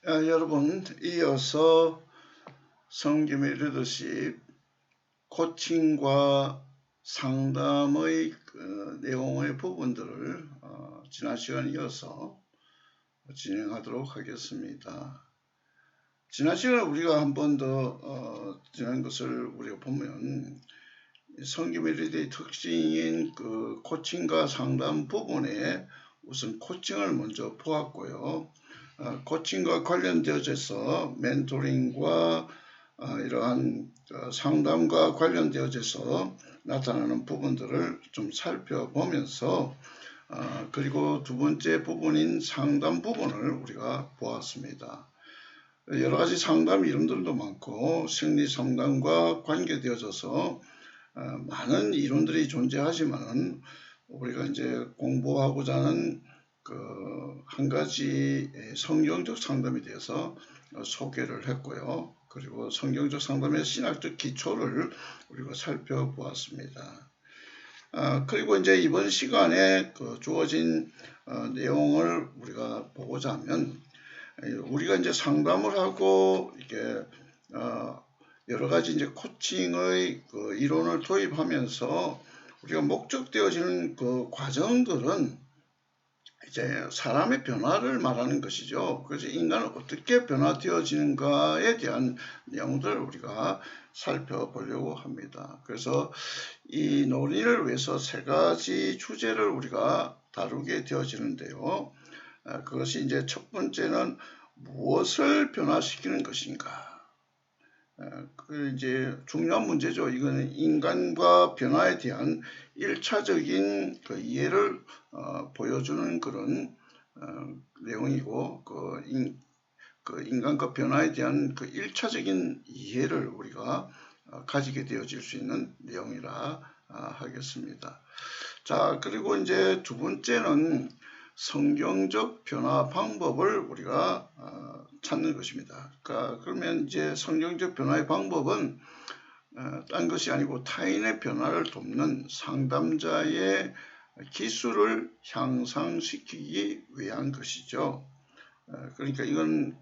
여러분, 이어서 성김의 리더십 코칭과 상담의 내용의 부분들을 지난 시간에 이어서 진행하도록 하겠습니다. 지난 시간에 우리가 한 번 더 지난 것을 우리가 보면 성김의 리더의 특징인 그 코칭과 상담 부분에 우선 코칭을 먼저 보았고요. 코칭과 관련되어져서 멘토링과 이러한 상담과 관련되어져서 나타나는 부분들을 좀 살펴보면서 그리고 두 번째 부분인 상담 부분을 우리가 보았습니다. 여러 가지 상담 이론들도 많고 심리 상담과 관계되어져서 많은 이론들이 존재하지만 우리가 이제 공부하고자 하는 한 가지 성경적 상담에 대해서 소개를 했고요. 그리고 성경적 상담의 신학적 기초를 우리가 살펴보았습니다. 그리고 이제 이번 시간에 주어진 내용을 우리가 보고자 하면 우리가 이제 상담을 하고 이게 여러 가지 이제 코칭의 이론을 도입하면서 우리가 목적되어지는 그 과정들은 이제 사람의 변화를 말하는 것이죠. 그래서 인간은 어떻게 변화되어지는가에 대한 내용들을 우리가 살펴보려고 합니다. 그래서 이 논의를 위해서 세 가지 주제를 우리가 다루게 되어지는데요. 그것이 이제 첫 번째는 무엇을 변화시키는 것인가? 그 이제 중요한 문제죠. 이거는 인간과 변화에 대한 1차적인 그 이해를 보여주는 그런 내용이고 그 인간과 변화에 대한 그 1차적인 이해를 우리가 가지게 되어질 수 있는 내용이라 하겠습니다. 자, 그리고 이제 두 번째는 성경적 변화 방법을 우리가 찾는 것입니다. 그러면 이제 성경적 변화의 방법은 딴 것이 아니고 타인의 변화를 돕는 상담자의 기술을 향상시키기 위한 것이죠. 그러니까 이건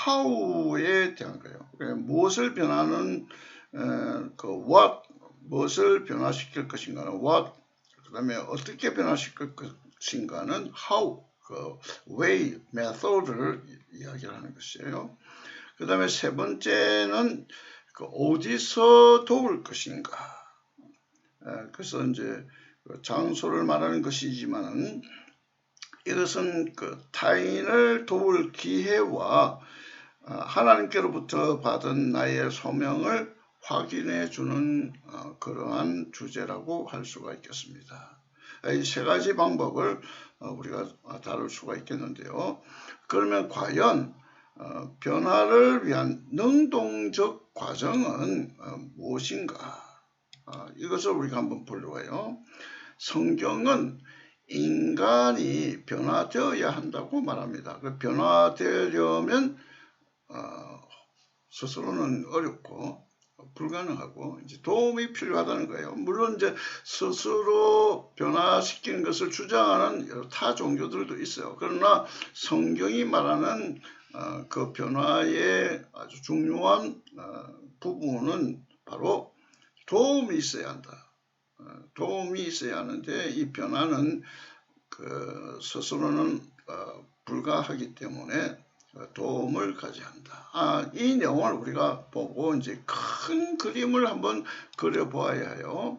how에 대한 거예요. 무엇을 변하는 그 what, 무엇을 변화시킬 것인가는 what, 그 다음에 어떻게 변화시킬 것인가는 how, 그 way, method를 이야기를 하는 것이에요. 그 다음에 세 번째는 그 어디서 도울 것인가. 그래서 이제 장소를 말하는 것이지만은 이것은 그 타인을 도울 기회와 하나님께로부터 받은 나의 소명을 확인해 주는 그러한 주제라고 할 수가 있겠습니다. 이 세 가지 방법을 우리가 다룰 수가 있겠는데요. 그러면 과연 변화를 위한 능동적 과정은 무엇인가? 이것을 우리가 한번 보려고 해요. 성경은 인간이 변화되어야 한다고 말합니다. 그 변화되려면 스스로는 어렵고 불가능하고 이제 도움이 필요하다는 거예요. 물론 이제 스스로 변화시키는 것을 주장하는 여러 타 종교들도 있어요. 그러나 성경이 말하는 그 변화의 아주 중요한 부분은 바로 도움이 있어야 한다. 도움이 있어야 하는데 이 변화는 그 스스로는 불가하기 때문에 도움을 가져야 한다. 이 내용을 우리가 보고 이제 큰 그림을 한번 그려보아야 해요.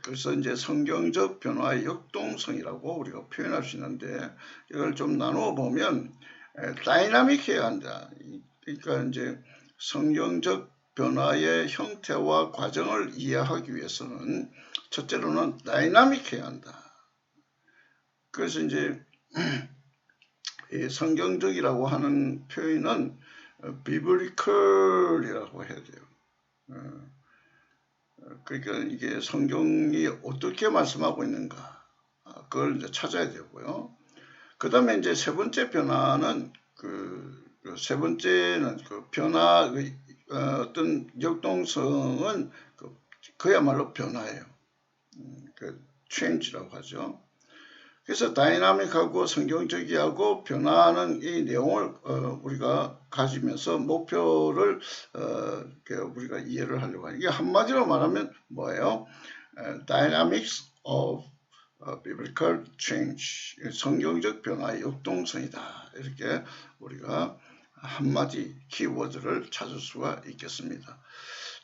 그래서 이제 성경적 변화의 역동성이라고 우리가 표현할 수 있는데 이걸 좀 나누어 보면 다이나믹해야 한다. 그러니까 이제 성경적 변화의 형태와 과정을 이해하기 위해서는 첫째로는 다이나믹해야 한다. 그래서 이제 성경적이라고 하는 표현은 비블리컬이라고 해야 돼요. 그러니까 이게 성경이 어떻게 말씀하고 있는가 그걸 이제 찾아야 되고요. 그 다음에 이제 세 번째 변화는 세 번째는 그 변화의 어떤 역동성은 그야말로 변화예요. change라고 하죠. 그래서 다이나믹하고 성경적이하고 변화하는 이 내용을 우리가 가지면서 목표를 우리가 이해를 하려고 하는, 이게 한마디로 말하면 뭐예요? Dynamics of Biblical Change, 성경적 변화의 역동성이다. 이렇게 우리가 한마디 키워드를 찾을 수가 있겠습니다.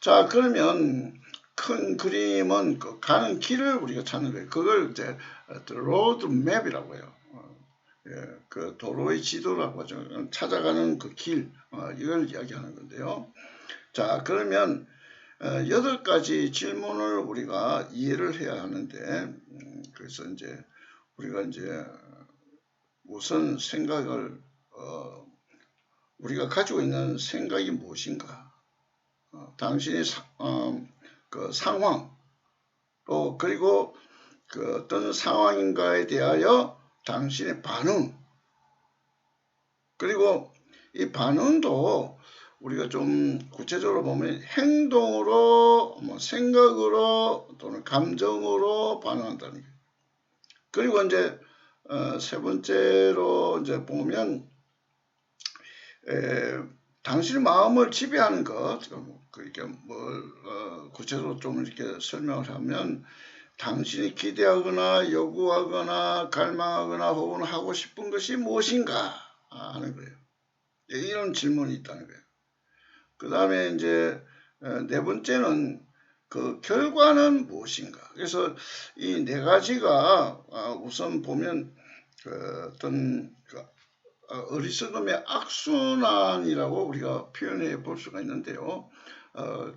자, 그러면 큰 그림은 그 가는 길을 우리가 찾는 거예요. 그걸 이제 로드 맵이라고 해요. 그 도로의 지도라고 하죠. 찾아가는 그 길, 이걸 이야기하는 건데요. 자, 그러면 8가지 질문을 우리가 이해를 해야 하는데, 그래서 이제 우리가 이제 우선 생각을 우리가 가지고 있는 생각이 무엇인가? 당신의 그 상황, 또 그리고 그 어떤 상황인가에 대하여 당신의 반응, 그리고 이 반응도 우리가 좀 구체적으로 보면 행동으로, 뭐 생각으로 또는 감정으로 반응한다는 거예요. 그리고 이제 세 번째로 이제 보면 당신의 마음을 지배하는 것, 그러니까 구체적으로 좀 이렇게 설명을 하면 당신이 기대하거나 요구하거나 갈망하거나 혹은 하고 싶은 것이 무엇인가 하는 거예요. 이런 질문이 있다는 거예요. 그 다음에 이제 네 번째는 그 결과는 무엇인가. 그래서 이 네 가지가 우선 보면 그 어떤 어리석음의 악순환이라고 우리가 표현해 볼 수가 있는데요.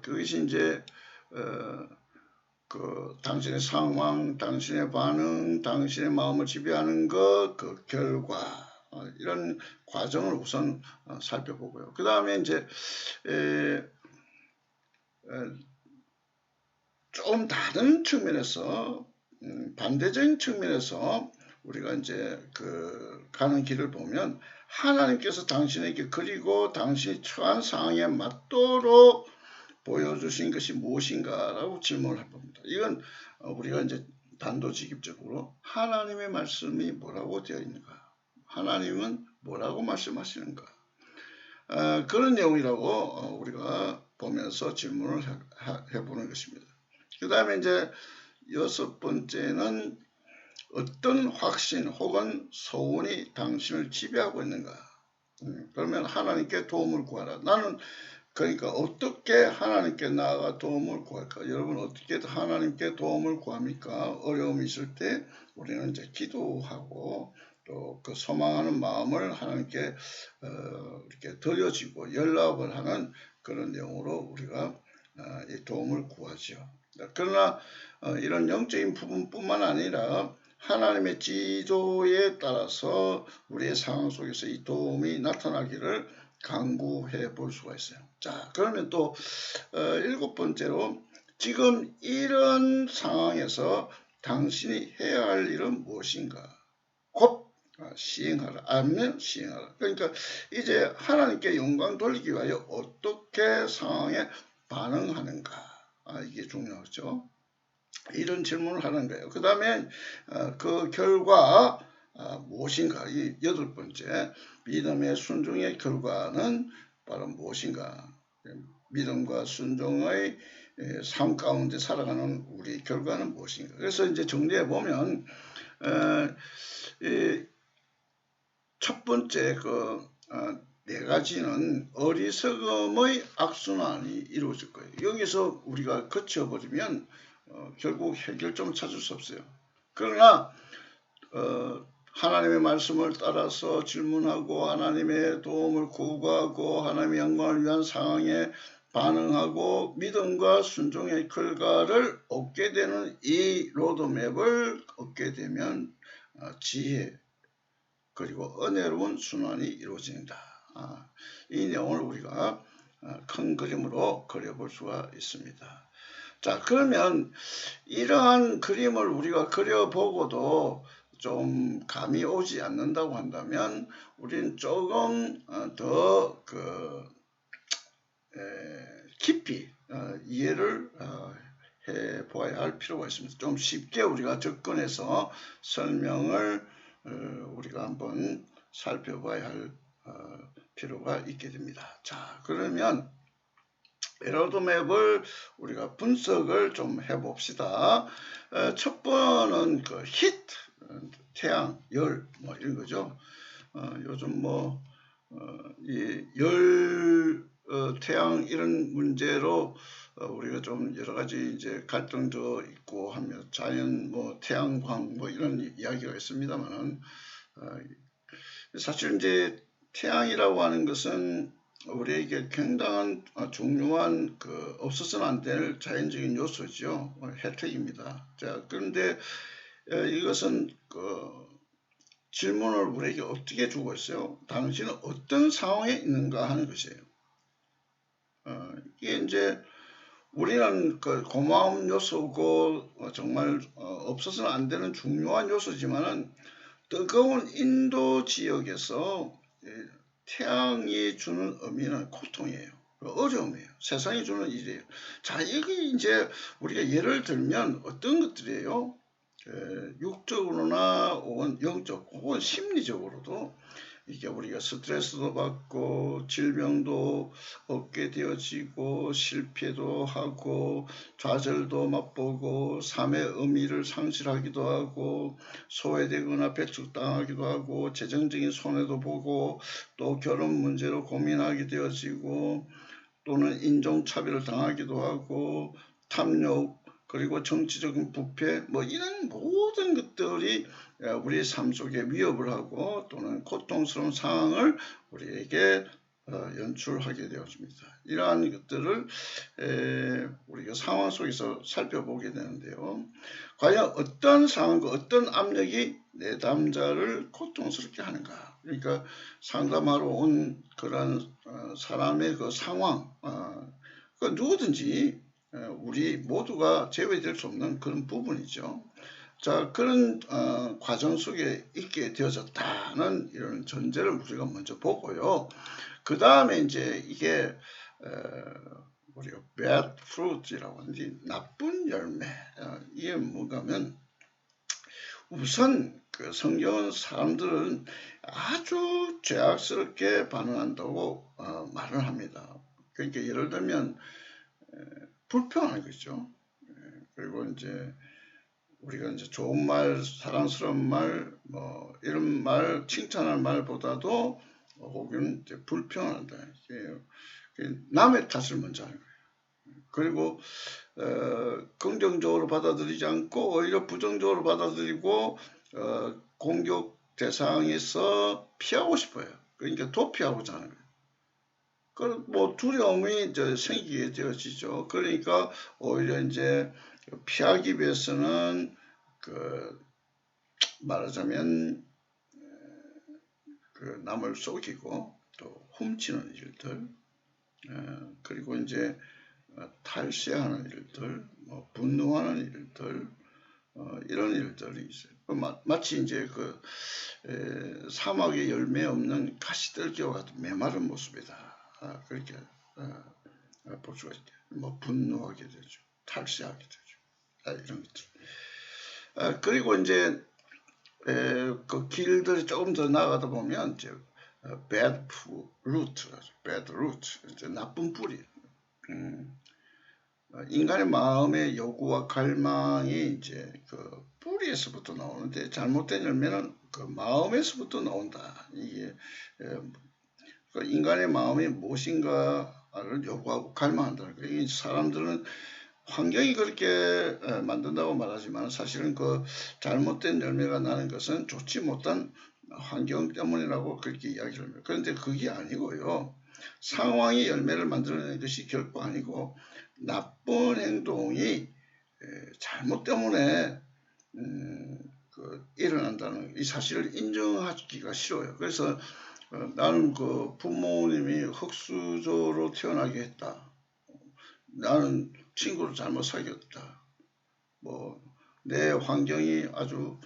그것이 이제 그 당신의 상황, 당신의 반응, 당신의 마음을 지배하는 것, 그 결과, 이런 과정을 우선 살펴보고요. 그 다음에 이제 좀 다른 측면에서, 반대적인 측면에서 우리가 이제 그 가는 길을 보면 하나님께서 당신에게 그리고 당신이 처한 상황에 맞도록 보여주신 것이 무엇인가라고 질문을 해봅니다. 이건 우리가 이제 단도직입적으로 하나님의 말씀이 뭐라고 되어 있는가, 하나님은 뭐라고 말씀하시는가, 그런 내용이라고 우리가 보면서 질문을 해보는 것입니다. 그 다음에 이제 6번째는 어떤 확신 혹은 소원이 당신을 지배하고 있는가. 그러면 하나님께 도움을 구하라. 나는 그러니까 어떻게 하나님께 나아가 도움을 구할까? 여러분 어떻게 하나님께 도움을 구합니까? 어려움이 있을 때 우리는 이제 기도하고 또 그 소망하는 마음을 하나님께 이렇게 드려지고 연락을 하는 그런 내용으로 우리가 이 도움을 구하죠. 그러나 이런 영적인 부분뿐만 아니라 하나님의 지도에 따라서 우리의 상황 속에서 이 도움이 나타나기를 강구해 볼 수가 있어요. 자, 그러면 또 7번째로 지금 이런 상황에서 당신이 해야 할 일은 무엇인가? 곧 시행하라. 아니면 시행하라. 그러니까 이제 하나님께 영광 돌리기 위하여 어떻게 상황에 반응하는가? 이게 중요하죠. 이런 질문을 하는 거예요. 그 다음에 그 결과 무엇인가? 이 8번째, 믿음의 순종의 결과는 바로 무엇인가? 믿음과 순종의 삶 가운데 살아가는 우리 결과는 무엇인가? 그래서 이제 정리해 보면 첫 번째 그 네 가지는 어리석음의 악순환이 이루어질 거예요. 여기서 우리가 거쳐버리면 결국 해결점을 찾을 수 없어요. 그러나 하나님의 말씀을 따라서 질문하고 하나님의 도움을 구하고 하나님의 영광을 위한 상황에 반응하고 믿음과 순종의 결과를 얻게 되는 이 로드맵을 얻게 되면 지혜 그리고 은혜로운 순환이 이루어진다. 이 내용을 우리가 큰 그림으로 그려볼 수가 있습니다. 자, 그러면 이러한 그림을 우리가 그려보고도 좀 감이 오지 않는다고 한다면 우리는 조금 더 깊이 이해를 해 보아야 할 필요가 있습니다. 좀 쉽게 우리가 접근해서 설명을 우리가 한번 살펴봐야 할 필요가 있게 됩니다. 자, 그러면 에러드맵을 우리가 분석을 좀 해봅시다. 첫 번은 그 히트, 태양, 열, 뭐 이런 거죠. 요즘 뭐 이 열, 태양 이런 문제로 우리가 좀 여러 가지 이제 갈등도 있고 하며 자연 뭐 태양광 뭐 이런 이야기가 있습니다만은 사실 이제 태양이라고 하는 것은 우리에게 굉장한 중요한 없어서는 안 될 자연적인 요소죠. 혜택입니다. 자, 그런데 이것은 질문을 우리에게 어떻게 주고 있어요? 당신은 어떤 상황에 있는가 하는 것이에요. 이게 이제 우리는 고마운 요소고 정말 없어서는 안 되는 중요한 요소지만은 뜨거운 인도 지역에서 태양이 주는 의미는 고통이에요. 어려움이에요. 세상이 주는 일이에요. 자, 여기 이제 우리가 예를 들면 어떤 것들이에요? 육적으로나 혹은 영적 혹은 심리적으로도 이게 우리가 스트레스도 받고 질병도 얻게 되어지고 실패도 하고 좌절도 맛보고 삶의 의미를 상실하기도 하고 소외되거나 배척당하기도 하고 재정적인 손해도 보고 또 결혼 문제로 고민하게 되어지고 또는 인종차별을 당하기도 하고 탐욕 그리고 정치적인 부패 뭐 이런 모든 것들이 우리의 삶 속에 위협을 하고 또는 고통스러운 상황을 우리에게 연출하게 되었습니다. 이러한 것들을 우리가 상황 속에서 살펴보게 되는데요. 과연 어떤 상황과 어떤 압력이 내담자를 고통스럽게 하는가? 그러니까 상담하러 온 그런 사람의 그 상황, 누구든지 우리 모두가 제외될 수 없는 그런 부분이죠. 자, 그런 과정 속에 있게 되어졌다는 이런 전제를 우리가 먼저 보고요. 그 다음에 이제 이게 우리가 bad fruit이라고 하는지 나쁜 열매 이게 뭔가면 우선 성경은 사람들은 아주 죄악스럽게 반응한다고 말을 합니다. 그러니까 예를 들면 불평하는 거죠. 그리고 이제 우리가 이제 좋은 말, 사랑스러운 말, 뭐 이런 말, 칭찬할 말보다도 혹은 이제 불평한다. 남의 탓을 먼저 하는 거예요. 그리고 긍정적으로 받아들이지 않고 오히려 부정적으로 받아들이고 공격 대상에서 피하고 싶어요. 그러니까 도피하고자 하는 거예요. 뭐 두려움이 이제 생기게 되어지죠. 그러니까 오히려 이제 피하기 위해서는 말하자면 남을 속이고 또 훔치는 일들, 그리고 이제 탈세하는 일들, 뭐 분노하는 일들, 이런 일들이 있어요. 마치 이제 사막에 열매 없는 가시떨기와 같은 메마른 모습이다. 그렇게 볼 수가 있게. 뭐 분노하게 되죠. 탈세하게 되죠. 이런 것들. 그리고 이제 그 길들이 조금 더 나가다 보면 이제 bad root, bad root, 이제 나쁜 뿌리. 인간의 마음의 요구와 갈망이 이제 뿌리에서부터 나오는데 잘못된 열매는 마음에서부터 나온다. 이게 인간의 마음이 무엇인가를 요구하고 갈망한다는 거예요. 이 사람들은 환경이 그렇게 만든다고 말하지만 사실은 잘못된 열매가 나는 것은 좋지 못한 환경 때문이라고 그렇게 이야기를 합니다. 그런데 그게 아니고요. 상황이 열매를 만들어내는 것이 결코 아니고 나쁜 행동이 잘못 때문에 일어난다는 이 사실을 인정하기가 싫어요. 그래서 나는 부모님이 흙수저로 태어나게 했다. 나는 친구를 잘못 사귀었다. 내 환경이 아주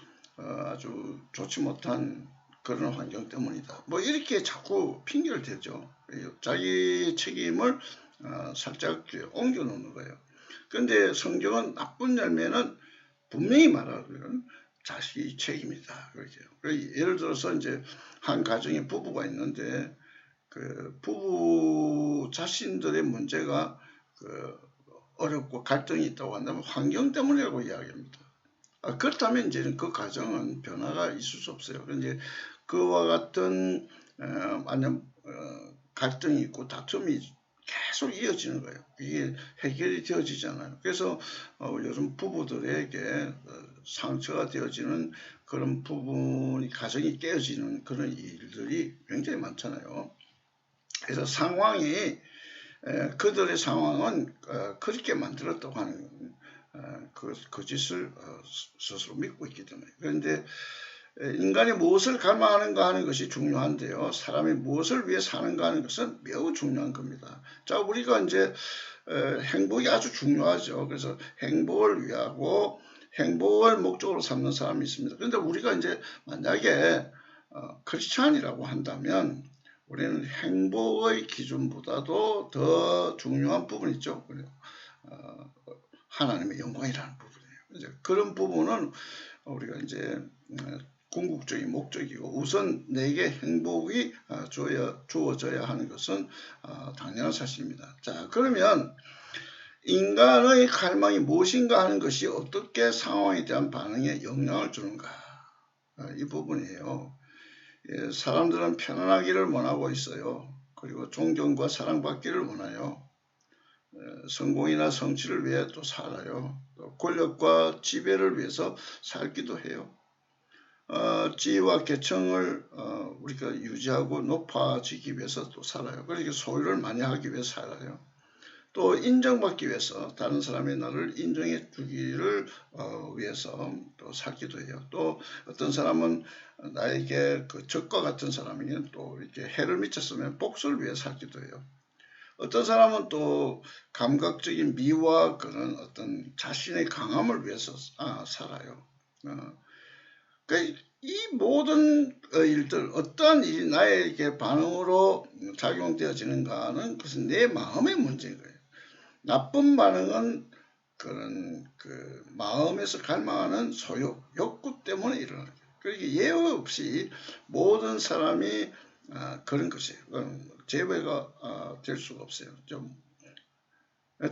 좋지 못한 그런 환경 때문이다. 이렇게 자꾸 핑계를 대죠. 자기 책임을 살짝 옮겨 놓는 거예요. 근데 성경은 나쁜 열매는 분명히 말하고요. 자식이 책임이다. 그렇게. 예를 들어서 이제 한 가정에 부부가 있는데 그 부부 자신들의 문제가 그 어렵고 갈등이 있다고 한다면 환경 때문이라고 이야기합니다. 그렇다면 이제 그 가정은 변화가 있을 수 없어요. 이제 그와 같은 만약 갈등이 있고 다툼이 계속 이어지는 거예요. 이게 해결이 되어지잖아요. 그래서 요즘 부부들에게 상처가 되어지는 그런 부분이 가정이 깨어지는 그런 일들이 굉장히 많잖아요. 그래서 상황이 그들의 상황은 그렇게 만들었다고 하는 그 짓을 스스로 믿고 있기 때문에. 그런데 인간이 무엇을 갈망하는가 하는 것이 중요한데요. 사람이 무엇을 위해 사는가 하는 것은 매우 중요한 겁니다. 자, 우리가 이제 행복이 아주 중요하죠. 그래서 행복을 위하고 행복을 목적으로 삼는 사람이 있습니다. 그런데 우리가 이제 만약에 크리스찬이라고 한다면 우리는 행복의 기준보다도 더 중요한 부분이 있죠. 하나님의 영광이라는 부분이에요. 이제 그런 부분은 우리가 이제 궁극적인 목적이고 우선 내게 행복이 주어져야 하는 것은 당연한 사실입니다. 자, 그러면 인간의 갈망이 무엇인가 하는 것이 어떻게 상황에 대한 반응에 영향을 주는가, 이 부분이에요. 사람들은 편안하기를 원하고 있어요. 그리고 존경과 사랑받기를 원해요. 성공이나 성취를 위해 또 살아요. 또 권력과 지배를 위해서 살기도 해요. 지위와 계층을 우리가 유지하고 높아지기 위해서 또 살아요. 그러니까 소유를 많이 하기 위해서 살아요. 또 인정받기 위해서 다른 사람이 나를 인정해 주기를 위해서 또 살기도 해요. 또 어떤 사람은 나에게 그 적과 같은 사람이면 또 이렇게 해를 미쳤으면 복수를 위해 살기도 해요. 어떤 사람은 또 감각적인 미와 그런 어떤 자신의 강함을 위해서 살아요. 그러니까 이 모든 일들, 어떠한 일이 나에게 반응으로 작용되어지는가는 그것은 내 마음의 문제인 거예요. 나쁜 반응은 그런 그 마음에서 갈망하는 소욕, 욕구 때문에 일어나는 거예요. 그러니까 예외 없이 모든 사람이 그런 것이에요. 제외가 될 수가 없어요.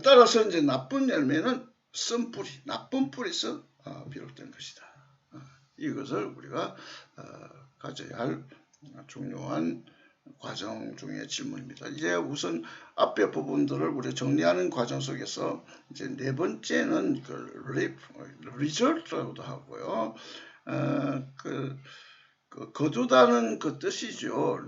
따라서 이제 나쁜 열매는 쓴 뿌리, 나쁜 뿌리에서 비롯된 것이다. 이것을 우리가 가져야 할 중요한 과정 중의 질문입니다. 이제 우선 앞에 부분들을 우리 정리하는 과정 속에서 이제 네 번째는 그 result라고도 하고요. 거두다는 그 뜻이죠.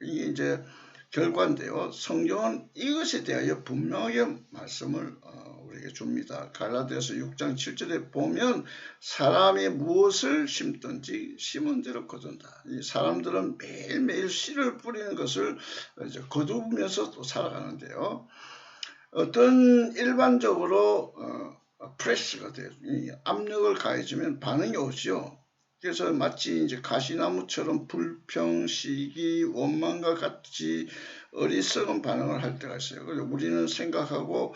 이게 이제 결과인데요. 성경은 이것에 대하여 분명하게 말씀을 우리에게 줍니다. 갈라디아서 6장 7절에 보면 사람이 무엇을 심든지 심은 대로 거둔다. 이 사람들은 매일매일 씨를 뿌리는 것을 이제 거두면서 또 살아가는데요. 어떤 일반적으로 프레스가 돼요. 압력을 가해주면 반응이 오죠. 그래서 마치 이제 가시나무처럼 불평, 시기, 원망과 같이 어리석은 반응을 할 때가 있어요. 그래서 우리는 생각하고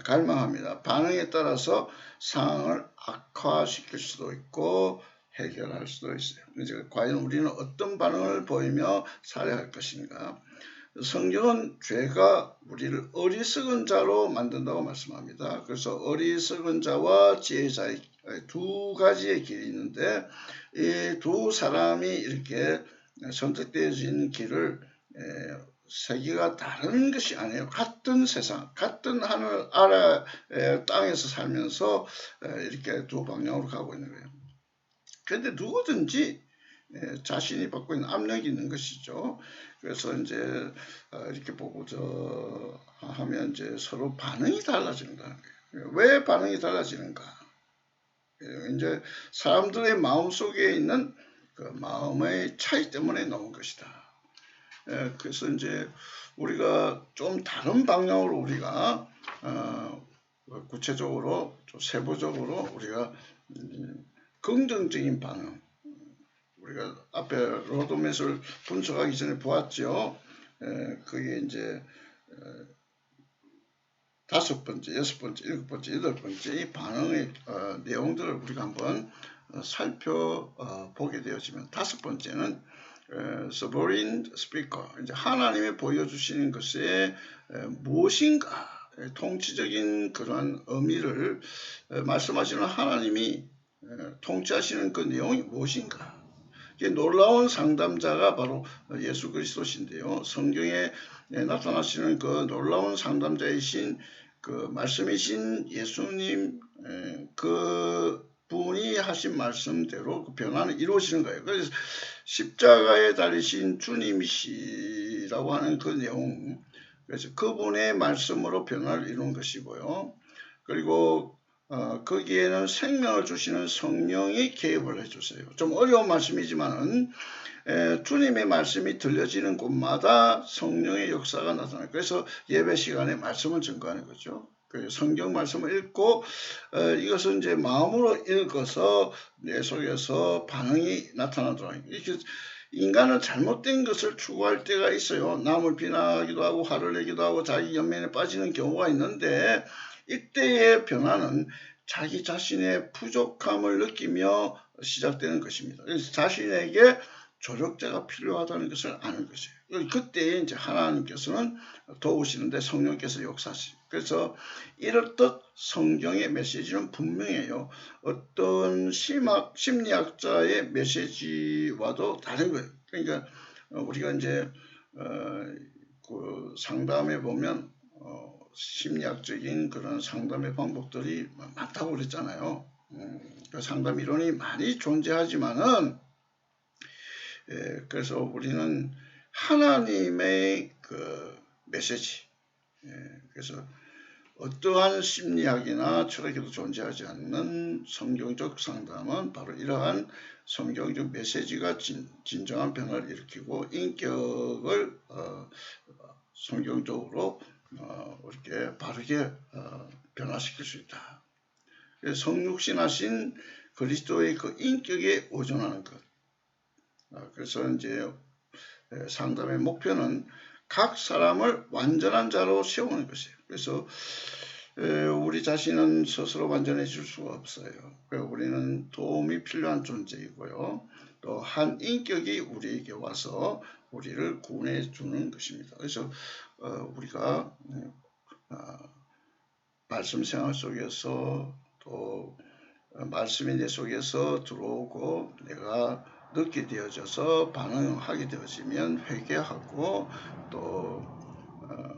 갈망합니다. 반응에 따라서 상황을 악화시킬 수도 있고 해결할 수도 있어요. 이제 과연 우리는 어떤 반응을 보이며 살아야 할 것인가? 성경은 죄가 우리를 어리석은 자로 만든다고 말씀합니다. 그래서 어리석은 자와 지혜자의 두 가지의 길이 있는데 이 두 사람이 이렇게 선택되어진 길을 세계가 다른 것이 아니에요. 같은 세상, 같은 하늘 아래 땅에서 살면서 이렇게 두 방향으로 가고 있는 거예요. 그런데 누구든지 자신이 받고 있는 압력이 있는 것이죠. 그래서 이제 이렇게 보고 하면 이제 서로 반응이 달라진다는 거예요. 왜 반응이 달라지는가? 이제 사람들의 마음 속에 있는 그 마음의 차이 때문에 나온 것이다. 그래서 이제 우리가 좀 다른 방향으로 우리가 구체적으로 좀 세부적으로 우리가 긍정적인 반응, 우리가 앞에 로드맵을 분석하기 전에 보았죠. 그게 이제 다섯 번째, 여섯 번째, 일곱 번째, 여덟 번째 이 반응의 내용들을 우리가 한번 살펴보게 되어지면, 다섯 번째는 sovereign speaker, 이제 하나님이 보여주시는 것에 무엇인가, 통치적인 그러한 의미를 말씀하시는 하나님이 통치하시는 그 내용이 무엇인가. 놀라운 상담자가 바로 예수 그리스도신데요. 성경에 나타나시는 그 놀라운 상담자이신 그 말씀이신 예수님, 그 분이 하신 말씀대로 그 변화는 이루어지는 거예요. 그래서 십자가에 달리신 주님이시라고 하는 그 내용, 그래서 그분의 말씀으로 변화를 이루는 것이고요. 그리고 거기에는 생명을 주시는 성령이 개입을 해주세요. 좀 어려운 말씀이지만은 주님의 말씀이 들려지는 곳마다 성령의 역사가 나타나요. 그래서 예배 시간에 말씀을 증거하는 거죠. 성경 말씀을 읽고 이것은 이제 마음으로 읽어서 내 속에서 반응이 나타나더라. 이렇게 인간은 잘못된 것을 추구할 때가 있어요. 남을 비난하기도 하고 화를 내기도 하고 자기 연민에 빠지는 경우가 있는데, 이때의 변화는 자기 자신의 부족함을 느끼며 시작되는 것입니다. 그래서 자신에게 조력자가 필요하다는 것을 아는 것이에요. 그때 이제 하나님께서는 도우시는데 성령께서 역사하시죠. 그래서 이렇듯 성경의 메시지는 분명해요. 어떤 심리학자의 메시지와도 다른 거예요. 그러니까 우리가 이제 그 상담에 보면 심리학적인 그런 상담의 방법들이 많다고 그랬잖아요. 그 상담 이론이 많이 존재하지만은, 그래서 우리는 하나님의 그 메시지, 그래서 어떠한 심리학이나 철학에도 존재하지 않는 성경적 상담은 바로 이러한 성경적 메시지가 진정한 변화를 일으키고 인격을 성경적으로 이렇게 바르게 변화시킬 수 있다. 성육신하신 그리스도의 그 인격에 의존하는 것. 그래서 이제 상담의 목표는 각 사람을 완전한 자로 세우는 것이에요. 그래서 우리 자신은 스스로 완전해질 수가 없어요. 우리는 도움이 필요한 존재이고요. 또 한 인격이 우리에게 와서 우리를 구원해 주는 것입니다. 그래서 우리가 말씀 생활 속에서 또 말씀이 내 속에서 들어오고 내가 넣게 되어져서 반응하게 되어지면 회개하고 또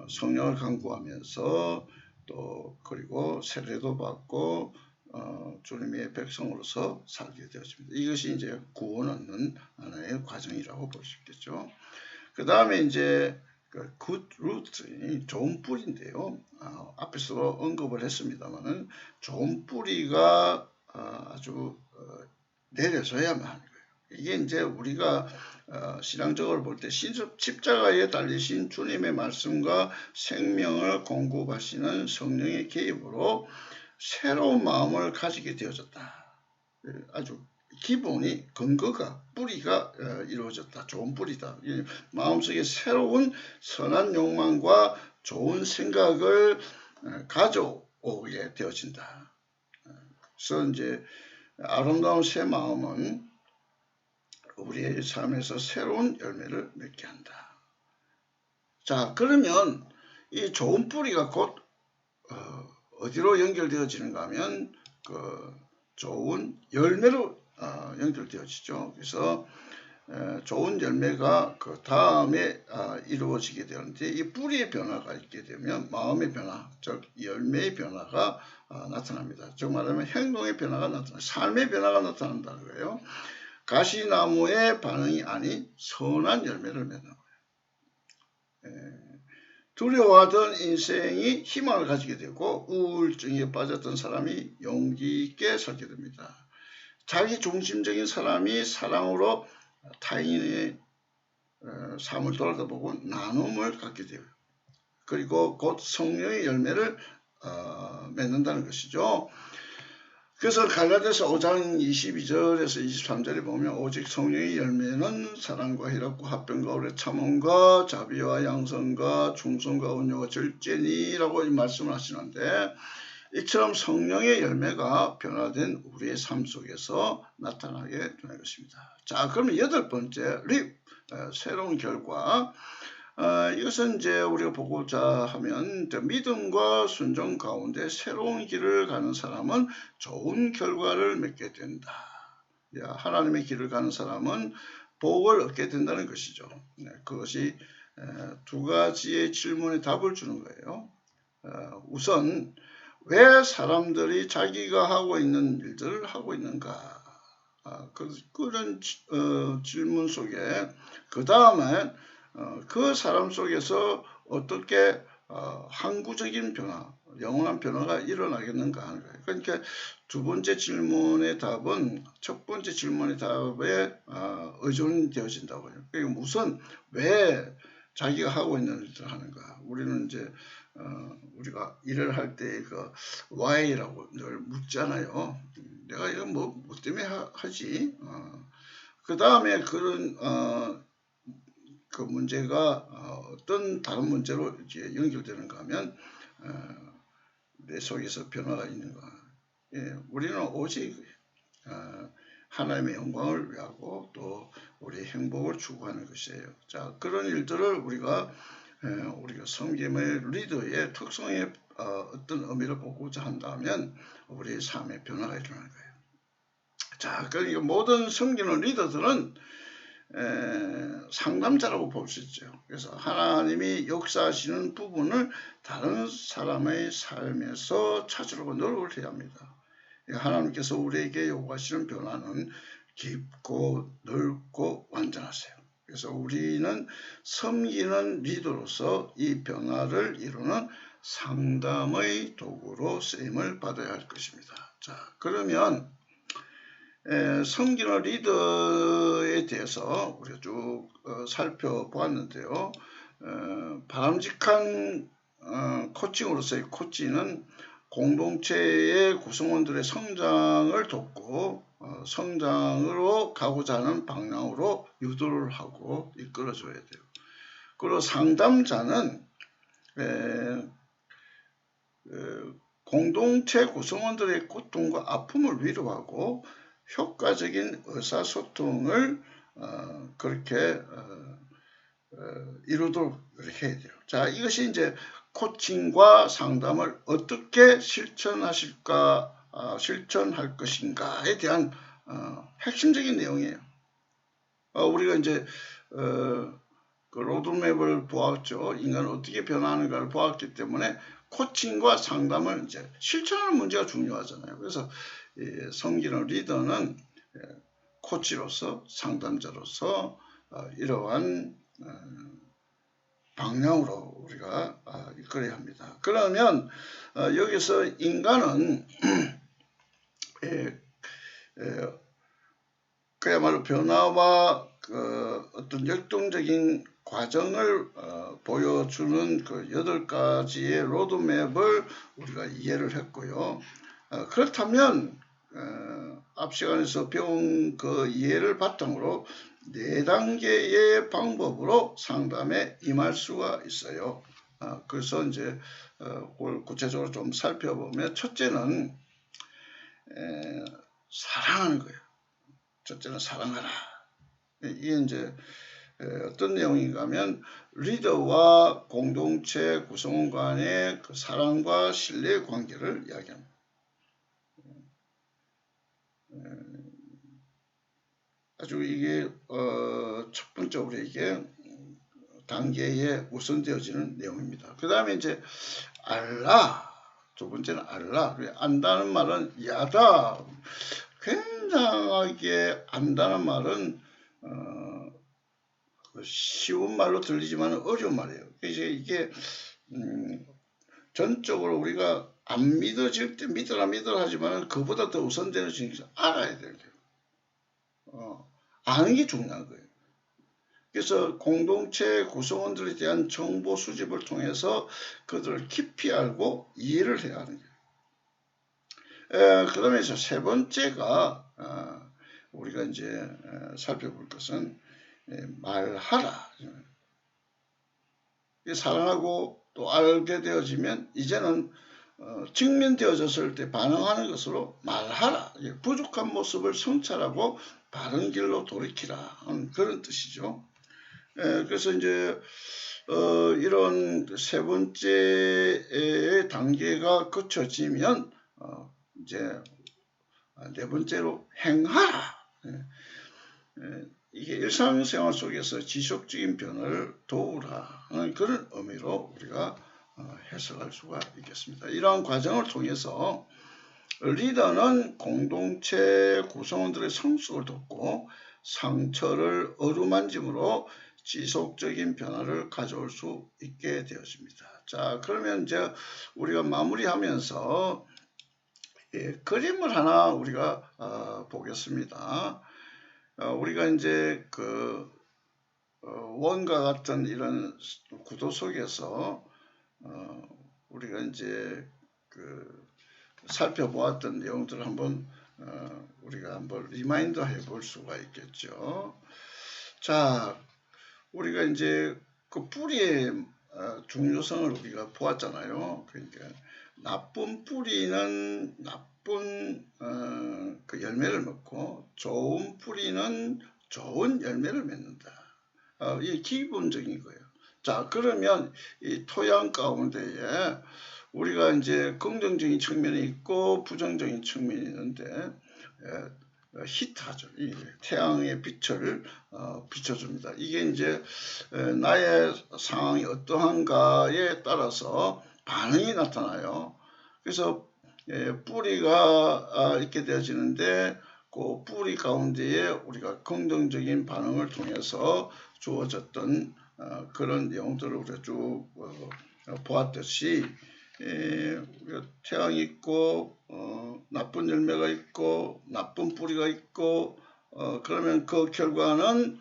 성령을 간구하면서 또 그리고 세례도 받고 주님의 백성으로서 살게 되어집니다. 이것이 이제 구원 얻는 하나의 과정이라고 볼 수 있겠죠. 그 다음에 이제 good root, 좋은 뿌리인데요. 앞에서 언급을 했습니다만은 좋은 뿌리가 아주 내려져야만 하는 거예요. 이게 이제 우리가 신앙적으로 볼 때 십자가에 달리신 주님의 말씀과 생명을 공급하시는 성령의 개입으로 새로운 마음을 가지게 되어졌다. 아주 기본이, 근거가, 뿌리가 이루어졌다. 좋은 뿌리다. 마음속에 새로운 선한 욕망과 좋은 생각을 가져오게 되어진다. 그래서 이제 아름다운 새 마음은 우리의 삶에서 새로운 열매를 맺게 한다. 자, 그러면 이 좋은 뿌리가 곧 어디로 연결되어지는가 하면 그 좋은 열매로 연결되어지죠. 그래서 좋은 열매가 그 다음에 이루어지게 되는데, 이 뿌리의 변화가 있게 되면 마음의 변화, 즉 열매의 변화가 나타납니다. 즉 말하면 행동의 변화가 나타나, 삶의 변화가 나타난다는 거예요. 가시나무의 반응이 아닌 선한 열매를 맺는 거예요. 두려워하던 인생이 희망을 가지게 되고 우울증에 빠졌던 사람이 용기 있게 서게 됩니다. 자기 중심적인 사람이 사랑으로 타인의 삶을 돌아다보고 나눔을 갖게 돼요. 그리고 곧 성령의 열매를 맺는다는 것이죠. 그래서 갈라디아서 5장 22절에서 23절에 보면 오직 성령의 열매는 사랑과 희락과 화평과 오래 참음과 자비와 양선과 충성과 온유와 절제니라고 이 말씀을 하시는데 이처럼 성령의 열매가 변화된 우리의 삶 속에서 나타나게 되는 것입니다. 자, 그러면 8번째 새로운 결과. 이것은 이제 우리가 보고자 하면 믿음과 순종 가운데 새로운 길을 가는 사람은 좋은 결과를 맺게 된다. 하나님의 길을 가는 사람은 복을 얻게 된다는 것이죠. 그것이 두 가지의 질문에 답을 주는 거예요. 우선 왜 사람들이 자기가 하고 있는 일들을 하고 있는가? 그런 질문 속에 그 다음에 그 사람 속에서 어떻게 항구적인 변화, 영원한 변화가 일어나겠는가 하는 거예요. 그러니까 두 번째 질문의 답은 첫 번째 질문의 답에 의존되어진다고 해요. 그러니까 우선 왜 자기가 하고 있는 일을 하는가? 우리는 이제 우리가 일을 할 때 그 why라고 늘 묻잖아요. 내가 이거 뭐 때문에 하지? 그 다음에 그런 그 문제가 어떤 다른 문제로 이제 연결되는가 하면 내 속에서 변화가 있는가. 우리는 오직 하나님의 영광을 위하고 또 우리의 행복을 추구하는 것이에요. 자, 그런 일들을 우리가 섬김의 리더의 특성의 어떤 의미를 보고자 한다면 우리의 삶의 변화가 일어나는 거예요. 자, 그러니까 모든 섬기는 리더들은 상담자라고 볼 수 있죠. 그래서 하나님이 역사하시는 부분을 다른 사람의 삶에서 찾으려고 노력을 해야 합니다. 하나님께서 우리에게 요구하시는 변화는 깊고 넓고 완전하세요. 그래서 우리는 섬기는 리더로서 이 변화를 이루는 상담의 도구로 쓰임을 받아야 할 것입니다. 자, 그러면 섬기는 리더에 대해서 우리가 쭉 살펴보았는데요. 바람직한 코칭으로서의 코치는 공동체의 구성원들의 성장을 돕고 성장으로 가고자 하는 방향으로 유도를 하고 이끌어줘야 돼요. 그리고 상담자는 공동체 구성원들의 고통과 아픔을 위로하고 효과적인 의사소통을 그렇게 이루도록 이렇게 해야 돼요. 자, 이것이 이제 코칭과 상담을 어떻게 실천할 것인가에 대한 핵심적인 내용이에요. 우리가 이제 그 로드맵을 보았죠. 인간은 어떻게 변화하는가를 보았기 때문에 코칭과 상담을 이제 실천하는 문제가 중요하잖아요. 그래서 섬기는 리더는 코치로서 상담자로서 이러한 방향으로 우리가 이끌어야 합니다. 그러면 여기서 인간은 그야말로 변화와 어떤 역동적인 과정을 보여주는 그 8가지의 로드맵을 우리가 이해를 했고요. 그렇다면 앞 시간에서 배운 그 이해를 바탕으로 4단계의 방법으로 상담에 임할 수가 있어요. 그래서 이제 그걸 구체적으로 좀 살펴보면 첫째는 사랑하는 거예요. 첫째는 사랑하라. 이게 이제 어떤 내용인가 하면 리더와 공동체 구성원 간의 그 사랑과 신뢰의 관계를 이야기합니다. 아주 이게 첫 번째 우리에게 단계에 우선되어지는 내용입니다. 그 다음에 이제 알라. 두 번째는 알라. 안다는 말은 야다. 굉장하게 안다는 말은 쉬운 말로 들리지만 어려운 말이에요. 이게 전적으로 우리가 안 믿어질 때 믿어라 하지만 그보다 더 우선되어지는 것을 알아야 돼요. 아는 게 중요한 거예요. 그래서 공동체 구성원들에 대한 정보 수집을 통해서 그들을 깊이 알고 이해를 해야 하는 거예요. 그러면서 세 번째가 우리가 이제 살펴볼 것은 말하라. 사랑하고 또 알게 되어지면 이제는 직면되어졌을 때 반응하는 것으로 말하라. 부족한 모습을 성찰하고 바른 길로 돌이키라 하는 그런 뜻이죠. 그래서 이제 이런 세 번째의 단계가 거쳐지면 이제 네 번째로 행하라. 이게 일상생활 속에서 지속적인 변화를 도우라 하는 그런 의미로 우리가 해석할 수가 있겠습니다. 이러한 과정을 통해서 리더는 공동체 구성원들의 성숙을 돕고 상처를 어루만짐으로 지속적인 변화를 가져올 수 있게 되어집니다. 자, 그러면 이제 우리가 마무리하면서 그림을 하나 우리가 보겠습니다. 우리가 이제 그 원과 같은 이런 구도 속에서 우리가 이제 그 살펴보았던 내용들을 한번 우리가 한번 리마인드 해볼 수가 있겠죠. 자, 우리가 이제 그 뿌리의 중요성을 우리가 보았잖아요. 그러니까 나쁜 뿌리는 나쁜 그 열매를 맺고 좋은 뿌리는 좋은 열매를 맺는다. 이게 기본적인 거예요. 자, 그러면 이 토양 가운데에 우리가 이제 긍정적인 측면이 있고 부정적인 측면이 있는데 히트하죠. 태양의 빛을 비춰줍니다. 이게 이제 나의 상황이 어떠한가에 따라서 반응이 나타나요. 그래서 뿌리가 있게 되어지는데 그 뿌리 가운데에 우리가 긍정적인 반응을 통해서 주어졌던 그런 내용들을 우리가 쭉 보았듯이 태양이 있고 나쁜 열매가 있고 나쁜 뿌리가 있고 그러면 그 결과는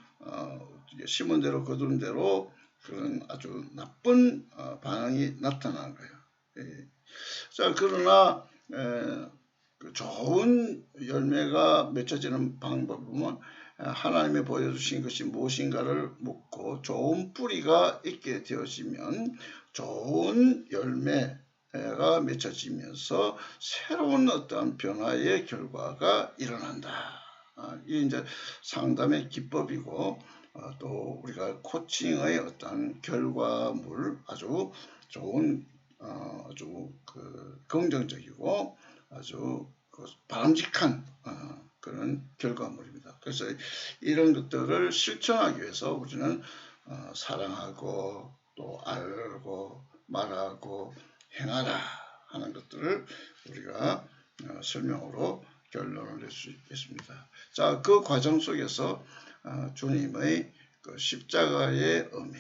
심은 대로 거둔 대로 그런 아주 나쁜 반응이 나타나는 거예요. 자, 그러나 그 좋은 열매가 맺혀지는 방법은 하나님이 보여주신 것이 무엇인가를 묻고 좋은 뿌리가 있게 되어지면 좋은 열매가 맺혀지면서 새로운 어떤 변화의 결과가 일어난다. 이게 이제 상담의 기법이고 또 우리가 코칭의 어떤 결과물 아주 좋은 아주 그 긍정적이고 아주 바람직한 그런 결과물입니다. 그래서 이런 것들을 실천하기 위해서 우리는 사랑하고 또 알고 말하고 행하라 하는 것들을 우리가 설명으로 결론을 낼 수 있겠습니다. 자, 그 과정 속에서 주님의 그 십자가의 의미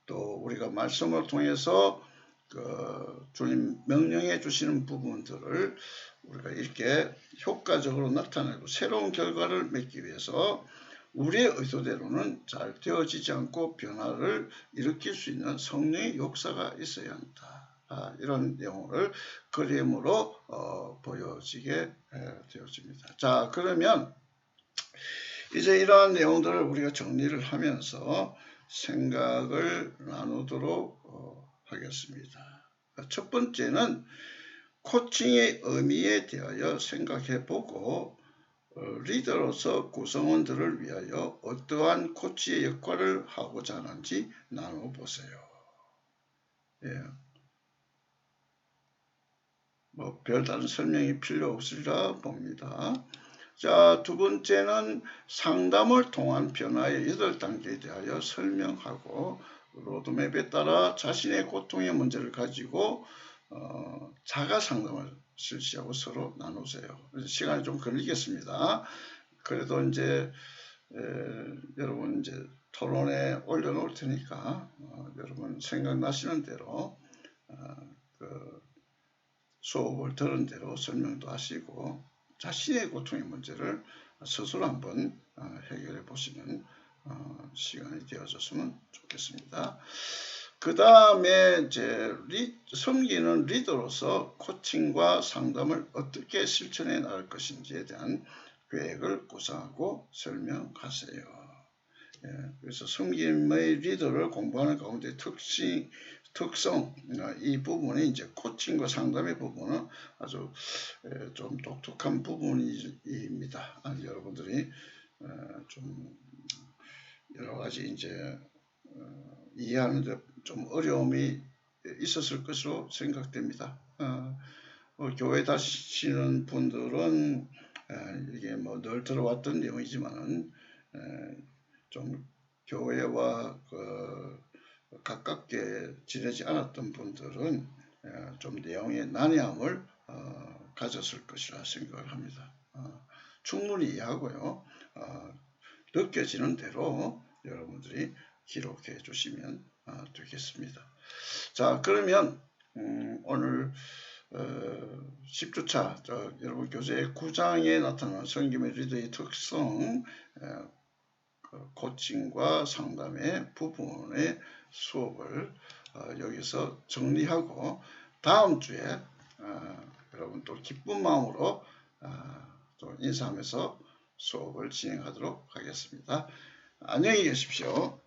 또 우리가 말씀을 통해서 그 주님 명령해 주시는 부분들을 우리가 이렇게 효과적으로 나타내고 새로운 결과를 맺기 위해서 우리의 의도대로는 잘 되어지지 않고 변화를 일으킬 수 있는 성령의 역사가 있어야 한다. 이런 내용을 그림으로 보여지게 되어집니다. 자, 그러면 이제 이러한 내용들을 우리가 정리를 하면서 생각을 나누도록 하겠습니다. 첫 번째는 코칭의 의미에 대하여 생각해 보고 리더로서 구성원들을 위하여 어떠한 코치의 역할을 하고자 하는지 나눠보세요. 뭐 별다른 설명이 필요 없으리라 봅니다. 자, 두 번째는 상담을 통한 변화의 8단계에 대하여 설명하고 로드맵에 따라 자신의 고통의 문제를 가지고 자가 상담을 실시하고 서로 나누세요. 시간이 좀 걸리겠습니다. 그래도 이제 여러분 이제 토론에 올려놓을 테니까 여러분 생각나시는 대로 그 수업을 들은 대로 설명도 하시고 자신의 고통의 문제를 스스로 한번 해결해 보시는 시간이 되어졌으면 좋겠습니다. 그 다음에 이제 섬기는 리더로서 코칭과 상담을 어떻게 실천해 나갈 것인지에 대한 계획을 구상하고 설명하세요. 예, 그래서 섬김의 리더를 공부하는 가운데 특성, 이 부분이 이제 코칭과 상담의 부분은 아주 좀 독특한 부분입니다. 여러분들이 좀 여러 가지 이제 이해하는데 좀 어려움이 있었을 것으로 생각됩니다. 교회 다니시는 분들은 이게 뭐 늘 들어왔던 내용이지만은 좀 교회와 가깝게 지내지 않았던 분들은 좀 내용의 난해함을 가졌을 것이라 생각을 합니다. 충분히 이해하고요. 느껴지는 대로 여러분들이 기록해 주시면 되겠습니다. 자, 그러면 오늘 10주차 여러분 교재의 9장에 나타나는 섬김의 리더의 특성, 코칭과 상담의 부분의 수업을 여기서 정리하고 다음 주에 여러분 또 기쁜 마음으로 또 인사하면서 수업을 진행하도록 하겠습니다. 안녕히 계십시오.